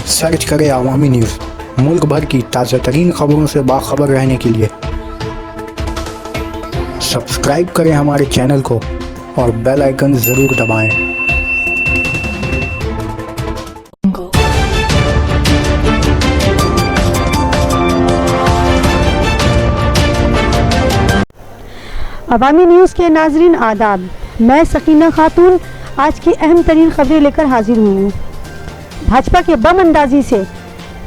Search करें अवामी news. मुल्क भर की ताज़ा तरीन खबरों से बाखबर रहने के लिए सब्सक्राइब करें हमारे चैनल को और बेल आइकन ज़रूर दबाएं। अवामी न्यूज़ के नाजरीन आदाब, मैं सकीना खातून आज की अहम तरीन खबरें लेकर हाजिर हुई हूँ। भाजपा के बम अंदाजी से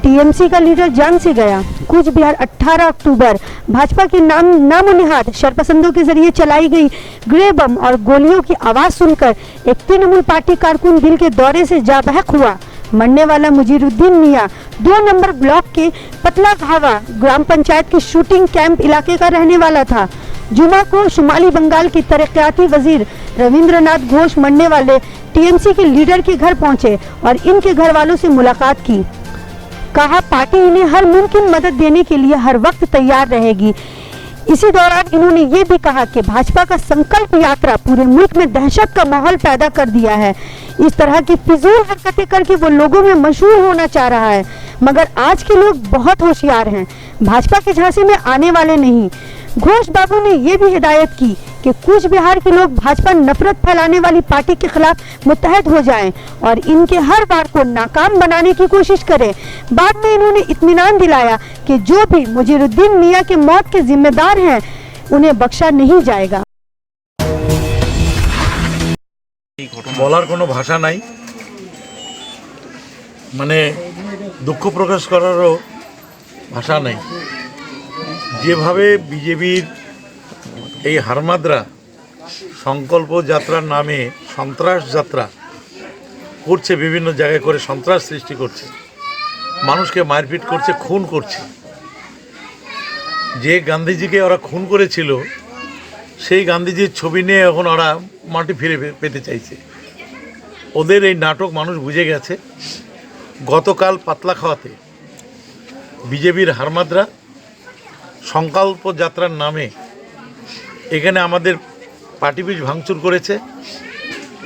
टीएमसी का लीडर जान से गया। कूच बिहार 18 अक्टूबर भाजपा के नामो निहाद शरपसंदों के जरिए चलाई गई ग्रे बम और गोलियों की आवाज़ सुनकर एक तृणमूल पार्टी कारकुन दिल के दौरे से जा बहक हुआ। मरने वाला मुजीरुद्दीन मियाँ 2 नंबर ब्लॉक के पतला घावा ग्राम पंचायत के शूटिंग कैंप इलाके का रहने वाला था। जुमा को शुमाली बंगाल की तरक्याती वजीर रविंद्रनाथ घोष मरने वाले टीएमसी के लीडर के घर पहुंचे और इनके घर वालों से मुलाकात की। कहा पार्टी इन्हें हर मुमकिन मदद देने के लिए हर वक्त तैयार रहेगी। इसी दौरान इन्होंने ये भी कहा कि भाजपा का संकल्प यात्रा पूरे मुल्क में दहशत का माहौल पैदा कर दिया है। इस तरह की फिजूल हरकतें करके वो लोगों में मशहूर होना चाह रहा है, मगर आज के लोग बहुत होशियार हैं, भाजपा के झांसे में आने वाले नहीं। घोष बाबू ने यह भी हिदायत की कि कूच बिहार के लोग भाजपा नफरत फैलाने वाली पार्टी के खिलाफ मुत्तहद हो जाएं और इनके हर बार को नाकाम बनाने की कोशिश करें। बाद में इन्होंने इत्मीनान दिलाया कि जो भी मुजीरुद्दीन मियाँ के मौत के जिम्मेदार हैं उन्हें बख्शा नहीं जाएगा। বলার কোনো ভাষা নাই, মানে দুঃখ প্রকাশ করারও ভাষা নাই। যেভাবে বিজেপির এই হারমাদরা সংকল্প যাত্রার নামে সন্ত্রাস যাত্রা করছে, বিভিন্ন জায়গায় করে সন্ত্রাস সৃষ্টি করছে, মানুষকে মারপিট করছে, খুন করছে। যে গান্ধীজিকে ওরা খুন করেছিল সেই গান্ধীজির ছবি নিয়ে এখন ওরা মাটি ফিরে পেতে চাইছে। ওদের এই নাটক মানুষ বুঝে গেছে। গতকাল পাতলাখাওয়াতে বিজেপির হারমাদরা সংকল্প যাত্রার নামে এখানে আমাদের পার্টি অফিস ভাঙচুর করেছে,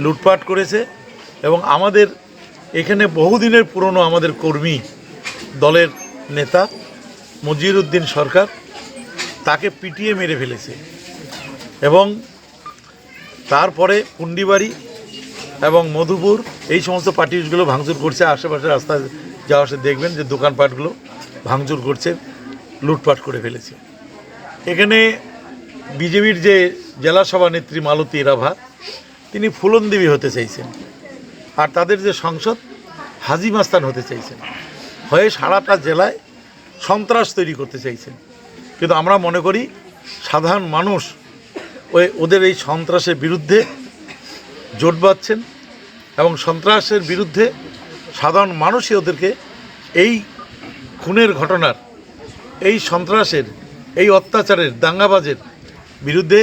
লুটপাট করেছে এবং আমাদের এখানে বহুদিনের পুরনো আমাদের কর্মী দলের নেতা মুজিরুদ্দিন সরকার তাকে পিটিয়ে মেরে ফেলেছে এবং তারপরে পুন্ডিবাড়ি এবং মধুপুর এই সমস্ত পার্টি অফিসগুলো ভাঙচুর করছে। আশেপাশে রাস্তায় যাওয়া আসে দেখবেন যে দোকানপাটগুলো ভাঙচুর করছে, লুটপাট করে ফেলেছে। এখানে বিজেপির যে জেলা সভানেত্রী মালতী রাভা তিনি ফুলনদেবী হতে চাইছেন, আর তাদের যে সংসদ হাজি মাস্তান হতে চাইছেন, হয়ে সারাটা জেলায় সন্ত্রাস তৈরি করতে চাইছেন। কিন্তু আমরা মনে করি সাধারণ মানুষ ওদের এই সন্ত্রাসের বিরুদ্ধে জোট বাঁধছেন এবং সন্ত্রাসের বিরুদ্ধে সাধারণ মানুষই ওদেরকে এই খুনের ঘটনার, এই সন্ত্রাসের, এই অত্যাচারের, দাঙ্গাবাজের বিরুদ্ধে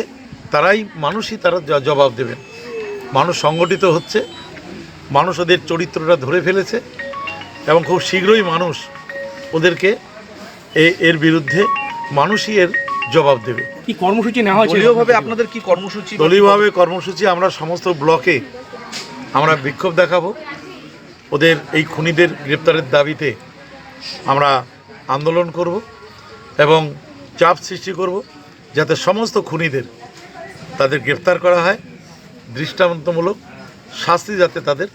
মানুষই তারা জবাব দেবেন। মানুষ সংগঠিত হচ্ছে, মানুষ ওদের চরিত্রটা ধরে ফেলেছে এবং খুব শীঘ্রই মানুষ ওদেরকে এর বিরুদ্ধে মানুষই এর জবাব দেবে। কি কর্মসূচি নেওয়া হয়েছে? দলীয়ভাবে আপনাদের কি কর্মসূচি? দলীয়ভাবে কর্মসূচি আমরা সমস্ত ব্লকে আমরা বিক্ষোভ দেখাবো। ওদের এই খুনিদের গ্রেপ্তারের দাবিতে আমরা আন্দোলন করব এবং চাপ সৃষ্টি করব যাতে সমস্ত খুনিদের তাদের গ্রেপ্তার করা হয়, দৃষ্টান্তমূলক শাস্তি যাতে তাদের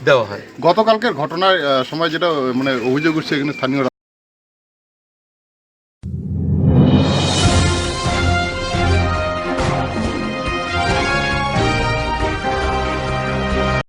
দেওয়া হয়। গতকালকের ঘটনার সময় যেটা মানে অভিযোগ উঠছে এখানে স্থানীয়